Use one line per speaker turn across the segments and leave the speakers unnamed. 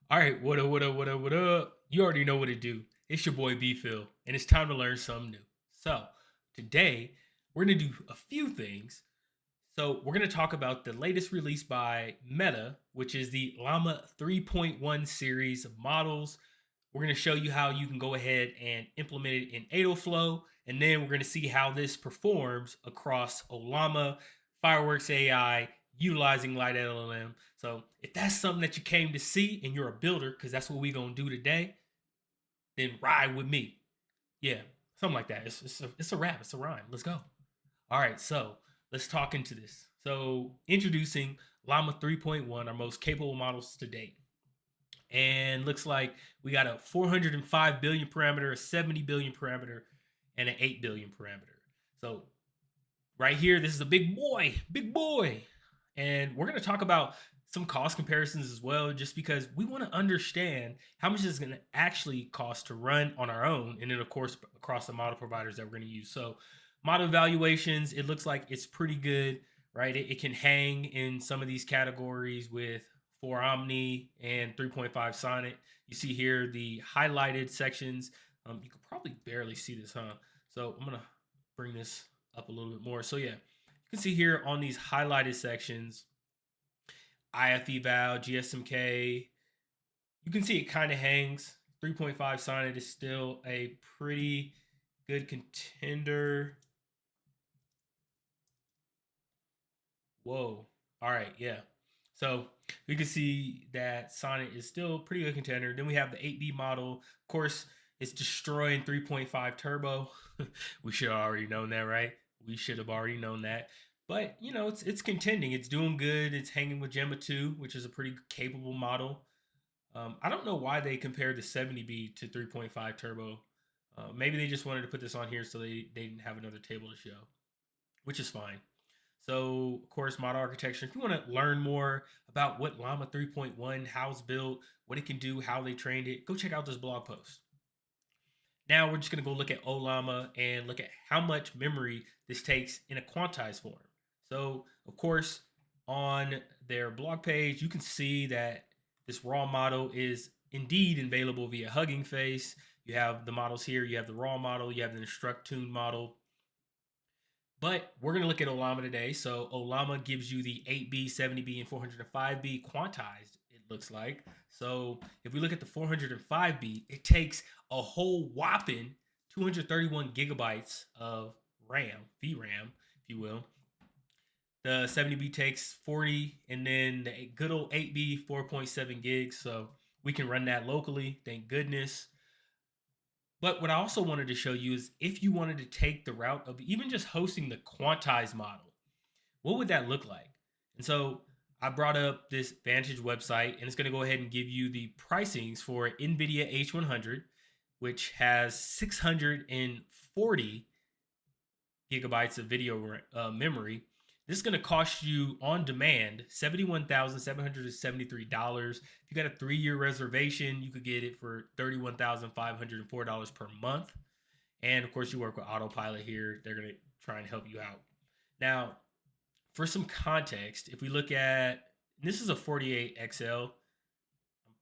All right, what up, what up, what up, what up? You already know what to do. It's your boy B Phil, and it's time to learn something new. So, today we're gonna do a few things. So, we're gonna talk about the latest release by Meta, which is the Llama 3.1 series of models. We're gonna show you how you can go ahead and implement it in AdalFlow, and then we're gonna see how this performs across Olama, Fireworks AI, utilizing Light LLM. So if that's something that you came to see and you're a builder, because that's what we're gonna do today, then ride with me. Yeah, something like that. It's a rap. It's a rhyme. Let's go. All right, so let's talk into this. So introducing Llama 3.1, our most capable models to date. And looks like we got a 405 billion parameter, a 70 billion parameter, and an 8 billion parameter. So right here, this is a big boy, big boy. And we're going to talk about some cost comparisons as well, just because we want to understand how much it's going to actually cost to run on our own. And then, of course, across the model providers that we're going to use. So, model evaluations, it looks like it's pretty good, right? It can hang in some of these categories with 4 Omni and 3.5 Sonnet. You see here the highlighted sections. You could probably barely see this, huh? So, I'm going to bring this up a little bit more. So yeah, you can see here on these highlighted sections, IF eval, GSMK, you can see it kind of hangs. 3.5 Sonnet is still a pretty good contender. Whoa. All right, yeah. So we can see that Sonnet is still a pretty good contender. Then we have the 8B model. Of course, it's destroying 3.5 turbo. We should have already known that, right? We should have already known that. But you know, it's contending. It's doing good. It's hanging with Gemma 2, which is a pretty capable model. I don't know why they compared the 70B to 3.5 turbo. Maybe they just wanted to put this on here so they didn't have another table to show, which is fine. So, of course, model architecture. If you want to learn more about what Llama 3.1, how it's built, what it can do, how they trained it, go check out this blog post. Now we're just going to go look at Olama and look at how much memory this takes in a quantized form. So, of course, on their blog page, you can see that this raw model is indeed available via Hugging Face. You have the models here. You have the raw model. You have the instruct tune model. But we're going to look at Olama today. So Olama gives you the 8B, 70B, and 405B quantized, it looks like. So if we look at the 405B, it takes a whole whopping 231 gigabytes of RAM, VRAM, if you will. The 70B takes 40, and then the good old 8B, 4.7 gigs. So we can run that locally, thank goodness. But what I also wanted to show you is if you wanted to take the route of even just hosting the quantized model, what would that look like? And so I brought up this Vantage website, and it's going to go ahead and give you the pricings for NVIDIA H100, which has 640 gigabytes of video memory. This is going to cost you on demand $71,773. If you got a 3-year reservation, you could get it for $31,504 per month. And of course, you work with Autopilot here. They're going to try and help you out. Now, for some context, if we look at this is a 48XL, I'm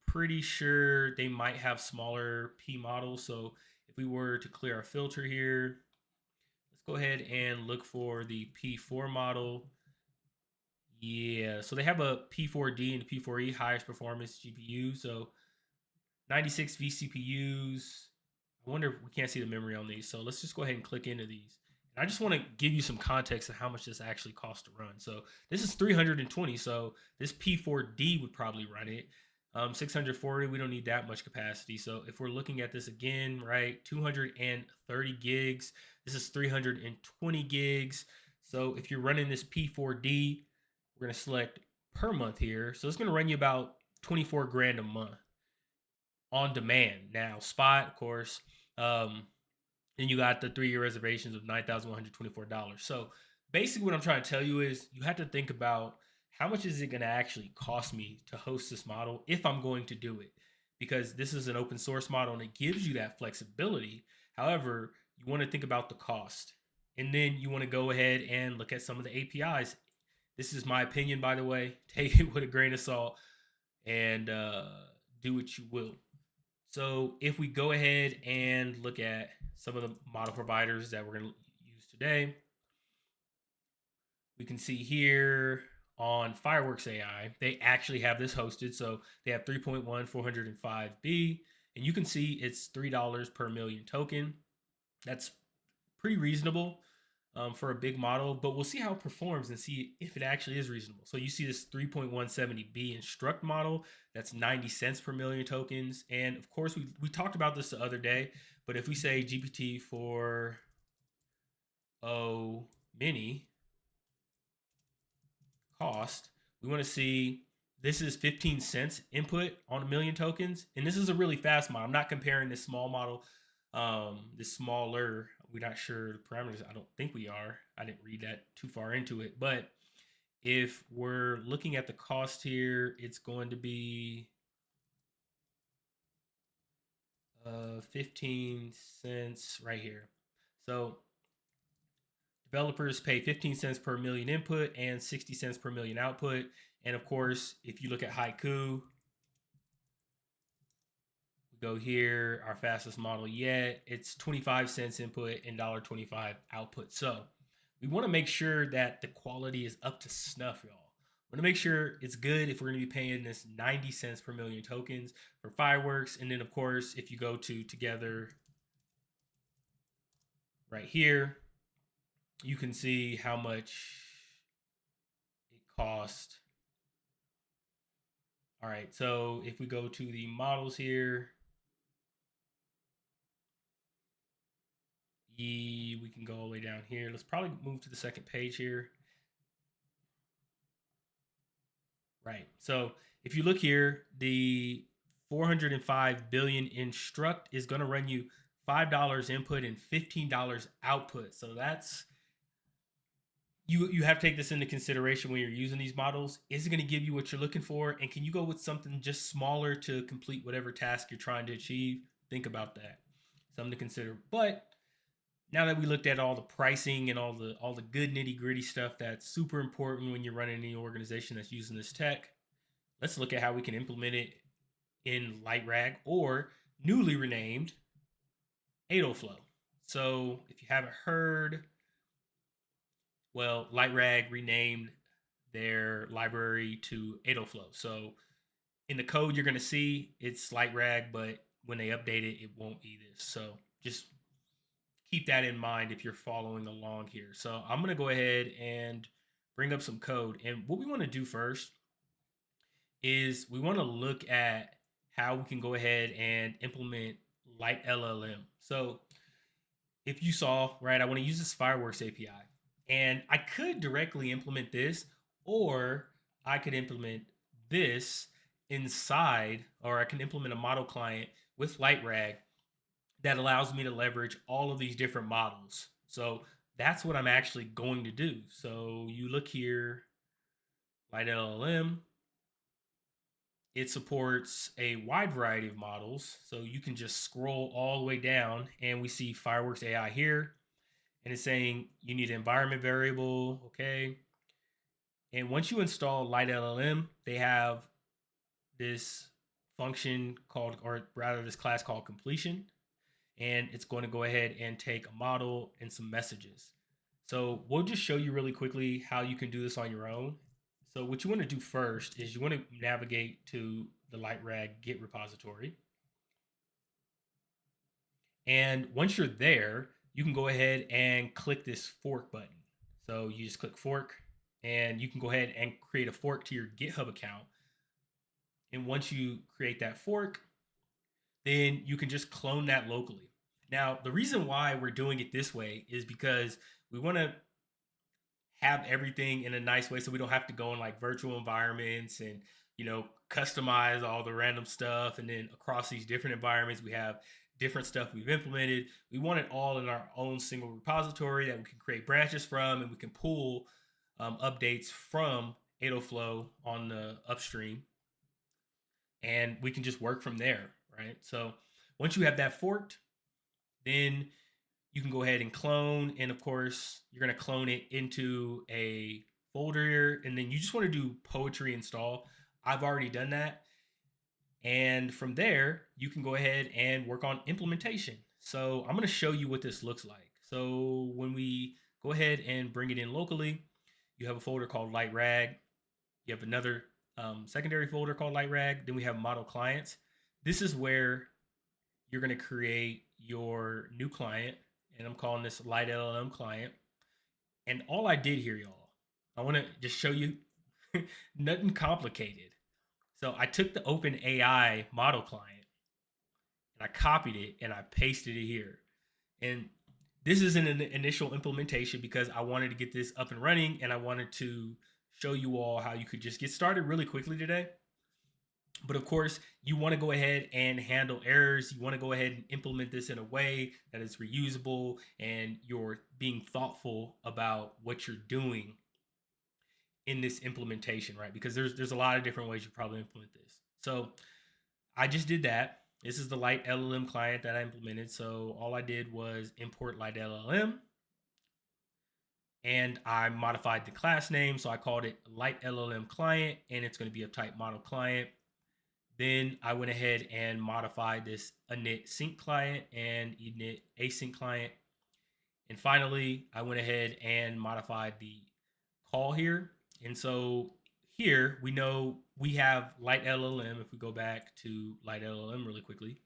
pretty sure they might have smaller P models. So if we were to clear our filter here, let's go ahead and look for the P4 model. Yeah, so they have a P4D and a P4E highest performance GPU. So 96 vCPUs. I wonder if we can't see the memory on these. So let's just go ahead and click into these. And I just want to give you some context of how much this actually costs to run. So this is 320. So this P4D would probably run it. 640, we don't need that much capacity. So if we're looking at this again, right, 230 gigs, this is 320 gigs. So if you're running this P4D, we're going to select per month here. So it's going to run you about 24 grand a month on demand. Now, spot, of course. Then you got the 3-year reservations of $9,124. So basically, what I'm trying to tell you is you have to think about how much is it going to actually cost me to host this model if I'm going to do it, because this is an open source model and it gives you that flexibility. However, you want to think about the cost, and then you want to go ahead and look at some of the APIs. This is my opinion, by the way. Take it with a grain of salt and do what you will. So if we go ahead and look at some of the model providers that we're going to use today, we can see here on Fireworks AI, they actually have this hosted. So they have 3.1 405B, and you can see it's $3 per million token. That's pretty reasonable for a big model, but we'll see how it performs and see if it actually is reasonable. So you see this 3.170B instruct model, that's 90 cents per million tokens. And of course, we talked about this the other day, but if we say GPT 4o mini cost, we want to see this is 15 cents input on a million tokens. And this is a really fast model. I'm not comparing this small model, this smaller. We're not sure the parameters. I don't think we are. I didn't read that too far into it. But if we're looking at the cost here, it's going to be 15 cents right here. So developers pay 15 cents per million input and 60 cents per million output. And of course, if you look at Haiku, we go here, our fastest model yet, it's 25 cents input and $1.25 output. So we want to make sure that the quality is up to snuff, y'all. We want to make sure it's good if we're going to be paying this 90 cents per million tokens for Fireworks. And then, of course, if you go to Together right here, you can see how much it cost. All right, so if we go to the models here, we can go all the way down here. Let's probably move to the second page here. Right, so if you look here, the 405 billion instruct is going to run you $5 input and $15 output. So that's you have to take this into consideration when you're using these models. Is it going to give you what you're looking for? And can you go with something just smaller to complete whatever task you're trying to achieve? Think about that. Something to consider. But now that we looked at all the pricing and all the good nitty gritty stuff that's super important when you're running any organization that's using this tech, let's look at how we can implement it in LiteRag, or newly renamed AdalFlow. So if you haven't heard, well, LiteRag renamed their library to AdalFlow. So in the code you're going to see it's LiteRag, but when they update it, it won't be this. So just keep that in mind if you're following along here. So I'm going to go ahead and bring up some code. And what we want to do first is we want to look at how we can go ahead and implement LLM. So if you saw, right, I want to use this Fireworks API. And I could directly implement this, or I could implement this inside, or I can implement a model client with LiteRag that allows me to leverage all of these different models. So that's what I'm actually going to do. So you look here, LLM, it supports a wide variety of models. So you can just scroll all the way down and we see Fireworks AI here. And it's saying you need an environment variable, okay? And once you install LLM, they have this function called, or rather this class called completion. And it's going to go ahead and take a model and some messages. So we'll just show you really quickly how you can do this on your own. So what you want to do first is you want to navigate to the LiteRag Git repository. And once you're there, you can go ahead and click this fork button. So you just click fork and you can go ahead and create a fork to your GitHub account. And once you create that fork, then you can just clone that locally. Now, the reason why we're doing it this way is because we want to have everything in a nice way so we don't have to go in like virtual environments and, customize all the random stuff. And then across these different environments, we have different stuff we've implemented. We want it all in our own single repository that we can create branches from, and we can pull updates from AdalFlow on the upstream, and we can just work from there, right? So once you have that forked, then you can go ahead and clone. And of course, you're going to clone it into a folder here. And then you just want to do poetry install. I've already done that. And from there, you can go ahead and work on implementation. So I'm going to show you what this looks like. So when we go ahead and bring it in locally, you have a folder called light rag. You have another secondary folder called light rag. Then we have model clients. This is where you're going to create your new client. And I'm calling this light LLM client. And all I did here, y'all, I want to just show you nothing complicated. So I took the OpenAI model client and I copied it and I pasted it here. And this is an initial implementation because I wanted to get this up and running and I wanted to show you all how you could just get started really quickly today. But of course, you want to go ahead and handle errors. You want to go ahead and implement this in a way that is reusable and you're being thoughtful about what you're doing in this implementation, right? Because there's a lot of different ways you probably implement this. So I just did that. This is the Light LLM client that I implemented. So all I did was import Light LLM and I modified the class name. So I called it Light LLM client and it's going to be a type model client. Then I went ahead and modified this init sync client and init async client. And finally, I went ahead and modified the call here. And so here we know we have Light LLM. If we go back to Light LLM really quickly,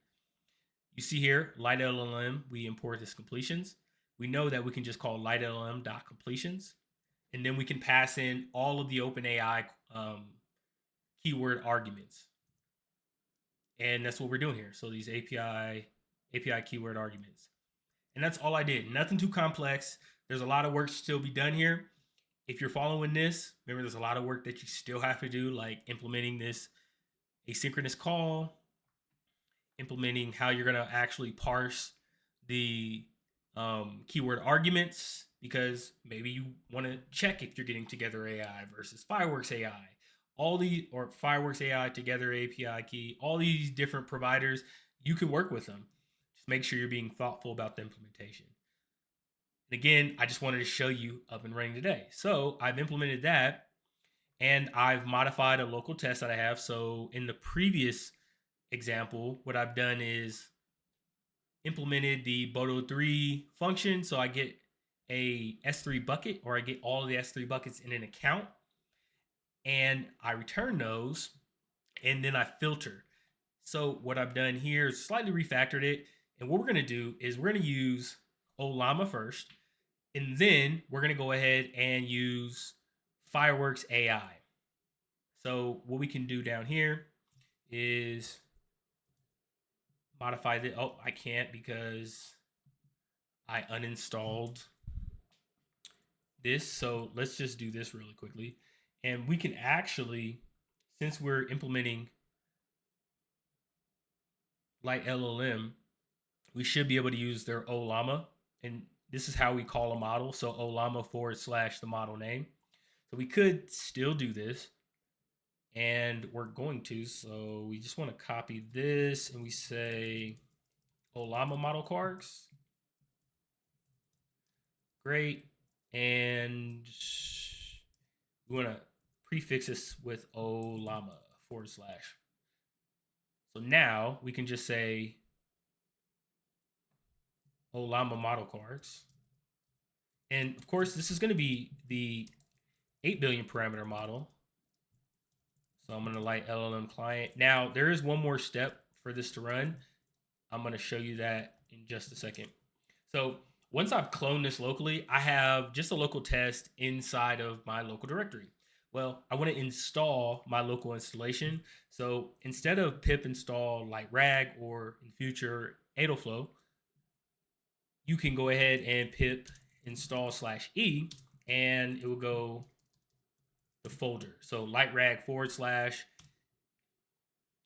you see here, Light LLM, we import this completions. We know that we can just call Light LLM.completions. And then we can pass in all of the OpenAI keyword arguments. And that's what we're doing here. So these API keyword arguments. And that's all I did. Nothing too complex. There's a lot of work to still be done here. If you're following this, remember there's a lot of work that you still have to do, like implementing this asynchronous call, implementing how you're going to actually parse the keyword arguments, because maybe you want to check if you're getting Together AI versus Fireworks AI. All these, or Fireworks AI, Together API key, all these different providers, you can work with them. Just make sure you're being thoughtful about the implementation. And again, I just wanted to show you up and running today. So I've implemented that and I've modified a local test that I have. So in the previous example, what I've done is implemented the Bodo3 function. So I get a S3 bucket, or I get all of the S3 buckets in an account, and I return those, and then I filter. So what I've done here is slightly refactored it. And what we're going to do is we're going to use LLama first, and then we're going to go ahead and use Fireworks AI. So what we can do down here is modify the, oh, I can't because I uninstalled this. So let's just do this really quickly. And we can actually, since we're implementing Light LLM, we should be able to use their LLama. And this is how we call a model. So LLama / the model name. So we could still do this. And we're going to. So we just want to copy this and we say LLama model quarks. Great. And we want to prefix this with LLama / So now we can just say LLama model quarks. And of course, this is going to be the 8 billion parameter model. So I'm going to light LLM client. Now, there is one more step for this to run. I'm going to show you that in just a second. So once I've cloned this locally, I have just a local test inside of my local directory. Well, I want to install my local installation. So instead of pip install lightrag or in future AdalFlow, you can go ahead and pip install /e and it will go the folder. So lightrag /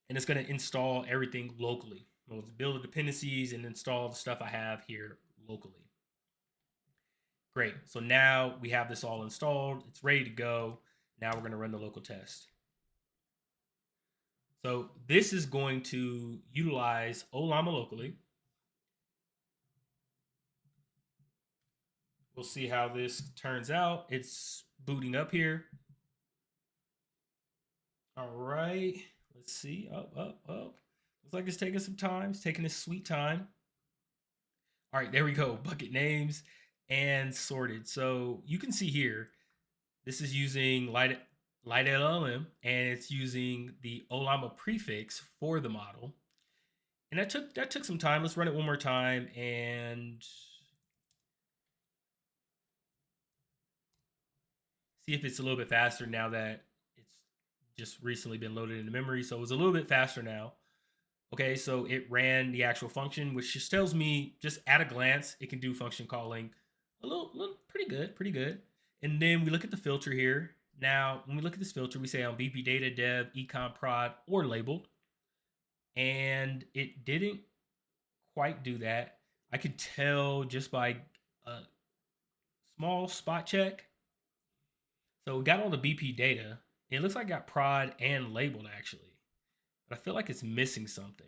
and it's going to install everything locally. We'll build the dependencies and install the stuff I have here locally. Great. So now we have this all installed. It's ready to go. Now we're going to run the local test. So this is going to utilize LLama locally. We'll see how this turns out. It's booting up here. All right. Let's see. Up. Looks like it's taking some time. It's taking its sweet time. All right, there we go. Bucket names and sorted. So you can see here, this is using Light LLM, and it's using the LLama prefix for the model. And that took some time. Let's run it one more time and see if it's a little bit faster now that it's just recently been loaded into memory. So it was a little bit faster now. Okay, so it ran the actual function, which just tells me, just at a glance, it can do function calling a little pretty good, pretty good. And then we look at the filter here. Now, when we look at this filter, we say on BP data, dev, econ, prod, or labeled. And it didn't quite do that. I could tell just by a small spot check. So we got all the BP data. It looks like I got prod and labeled actually, but I feel like it's missing something.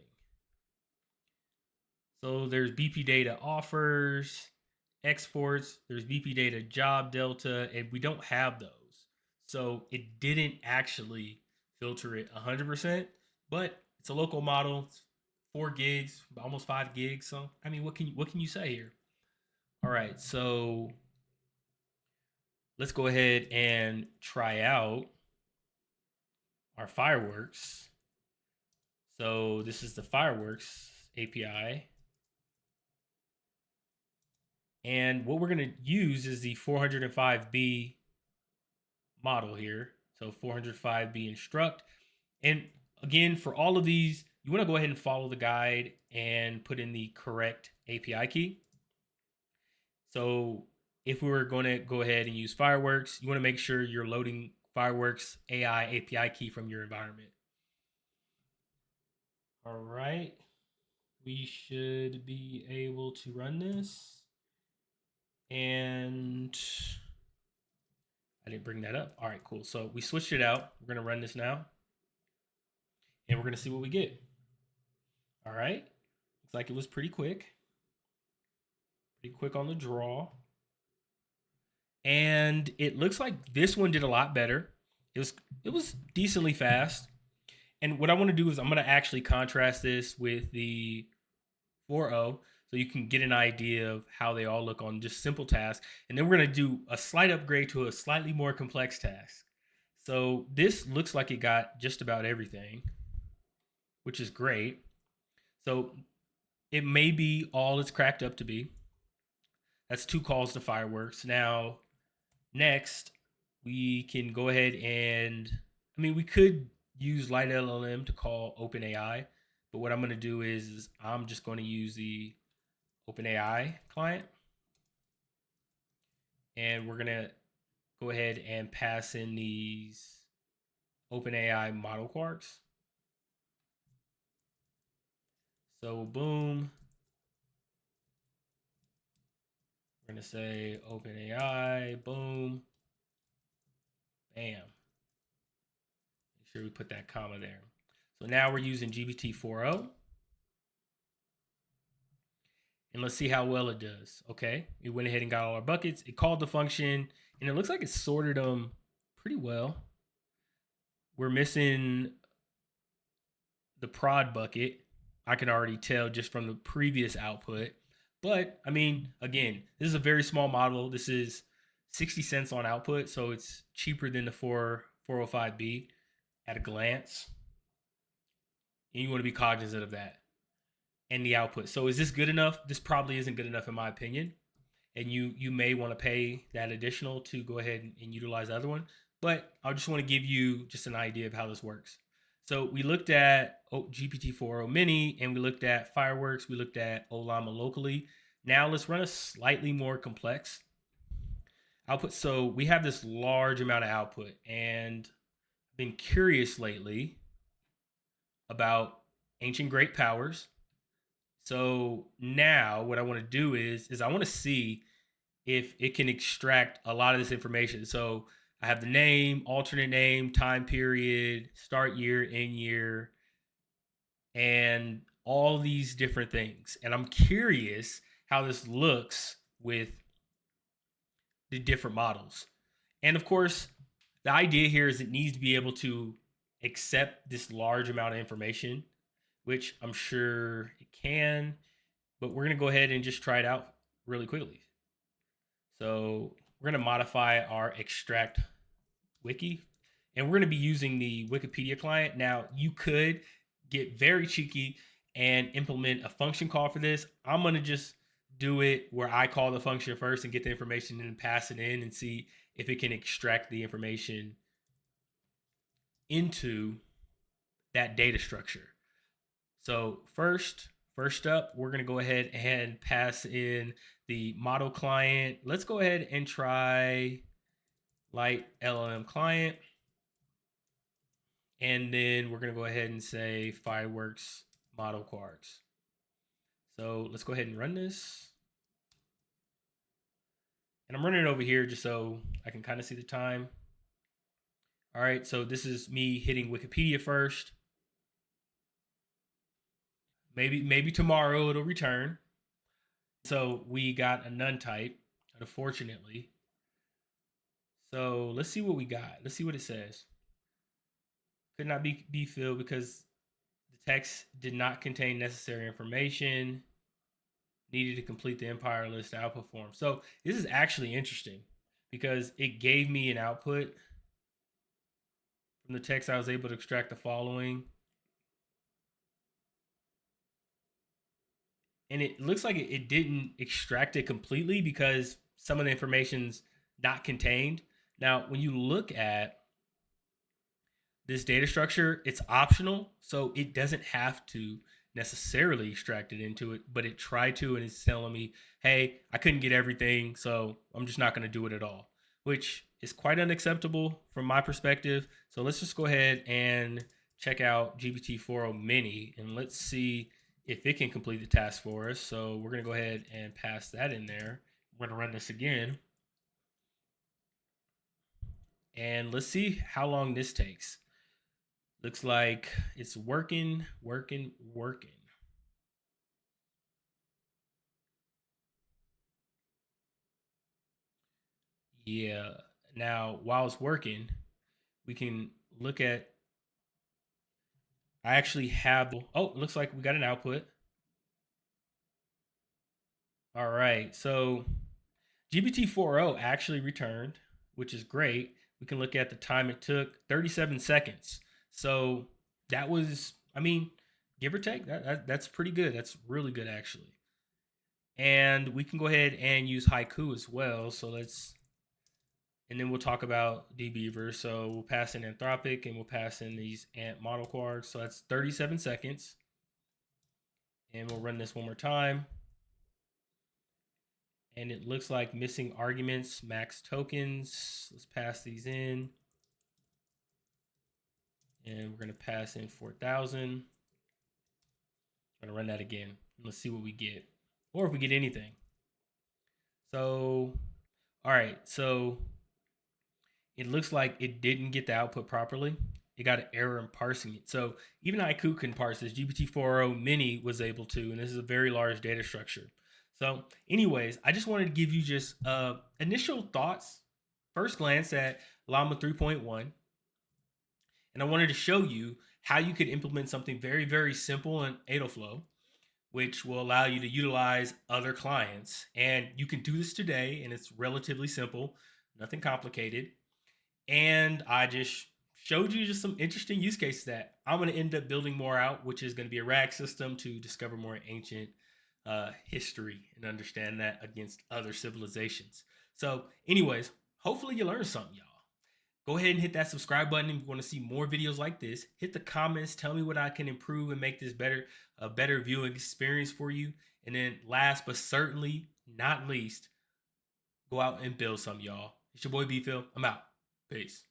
So there's BP data offers, exports, there's BP data job delta, and we don't have those. So it didn't actually filter it 100%, but it's a local model. It's 4 gigs, almost 5 gigs. So I mean, what can you say here? All right, so let's go ahead and try out our fireworks. So this is the fireworks API. And what we're going to use is the 405B model here. So 405B instruct. And again, for all of these, you want to go ahead and follow the guide and put in the correct API key. So if we were going to go ahead and use fireworks, you want to make sure you're loading fireworks AI API key from your environment. All right. We should be able to run this. And I didn't bring that up. All right, cool. So we switched it out. We're going to run this now. And we're going to see what we get. All right. Looks like it was pretty quick. Pretty quick on the draw. And it looks like this one did a lot better. It was decently fast. And what I want to do is I'm going to actually contrast this with the 4.0 so you can get an idea of how they all look on just simple tasks. And then we're going to do a slight upgrade to a slightly more complex task. So this looks like it got just about everything, which is great. So it may be all it's cracked up to be. That's 2 calls to fireworks. Now, next, we can go ahead and, I mean, we could use Light LLM to call OpenAI, but what I'm going to do is I'm just going to use the OpenAI client, and we're going to go ahead and pass in these OpenAI model quarks. So boom, we're going to say OpenAI, boom, bam. Make sure we put that comma there. So now we're using GPT 4.0. And let's see how well it does. Okay, we went ahead and got all our buckets. It called the function, and it looks like it sorted them pretty well. We're missing the prod bucket. I can already tell just from the previous output. But, I mean, again, this is a very small model. This is 60 cents on output, so it's cheaper than the 405B at a glance. And you want to be cognizant of that and the output. So is this good enough? This probably isn't good enough in my opinion. And you may want to pay that additional to go ahead and utilize the other one. But I just want to give you just an idea of how this works. So we looked at GPT-4o Mini, and we looked at fireworks. We looked at LLama locally. Now let's run a slightly more complex output. So we have this large amount of output, and I've been curious lately about ancient great powers. So now what I want to do is I want to see if it can extract a lot of this information. So I have the name, alternate name, time period, start year, end year, and all these different things. And I'm curious how this looks with the different models. And of course, the idea here is it needs to be able to accept this large amount of information, which I'm sure it can, but we're going to go ahead and just try it out really quickly. So we're going to modify our extract wiki, and we're going to be using the Wikipedia client. Now, you could get very cheeky and implement a function call for this. I'm going to just do it where I call the function first and get the information and then pass it in and see if it can extract the information into that data structure. So first up, we're going to go ahead and pass in the model client. Let's go ahead and try Litellm client. And then we're going to go ahead and say fireworks model quarks. So let's go ahead and run this. And I'm running it over here just so I can kind of see the time. All right, so this is me hitting Wikipedia first. Maybe tomorrow it'll return. So we got a none type, unfortunately. So let's see what we got. Let's see what it says. Could not be filled because the text did not contain necessary information. Needed to complete the Empire list output form. So this is actually interesting because it gave me an output from the text. I was able to extract the following. And it looks like it didn't extract it completely because some of the information's not contained. Now, when you look at this data structure, it's optional, so it doesn't have to necessarily extract it into it, but it tried to, and it's telling me, hey, I couldn't get everything, so I'm just not going to do it at all, which is quite unacceptable from my perspective. So let's just go ahead and check out GPT-4o Mini, and let's see if it can complete the task for us. So we're going to go ahead and pass that in there. We're going to run this again, and let's see how long this takes. Looks like it's working. Yeah. Now, while it's working, we can look at. I actually have. Oh, it looks like we got an output. All right. So GPT-4o actually returned, which is great. We can look at the time it took, 37 seconds. So that was, I mean, give or take, that's pretty good. That's really good, actually. And we can go ahead and use haiku as well. So let's, and then we'll talk about dbeaver. So we'll pass in Anthropic and we'll pass in these ant model quarks. So that's 37 seconds. And we'll run this one more time. And it looks like missing arguments, max tokens. Let's pass these in. And we're going to pass in 4,000. I'm going to run that again. Let's see what we get. Or if we get anything. So, all right. So it looks like it didn't get the output properly. It got an error in parsing it. So even haiku can parse this. GPT-4o Mini was able to, and this is a very large data structure. So, anyways, I just wanted to give you just initial thoughts, first glance at Llama 3.1, and I wanted to show you how you could implement something very, very simple in AdalFlow, which will allow you to utilize other clients. And you can do this today, and it's relatively simple, nothing complicated. And I just showed you just some interesting use cases that I'm going to end up building more out, which is going to be a RAG system to discover more ancient history and understand that against other civilizations. So, anyways, hopefully you learned something, y'all. Go ahead and hit that subscribe button if you want to see more videos like this. Hit the comments, tell me what I can improve and make this a better viewing experience for you. And then last but certainly not least, go out and build some, y'all. It's your boy B Phil. I'm out. Peace.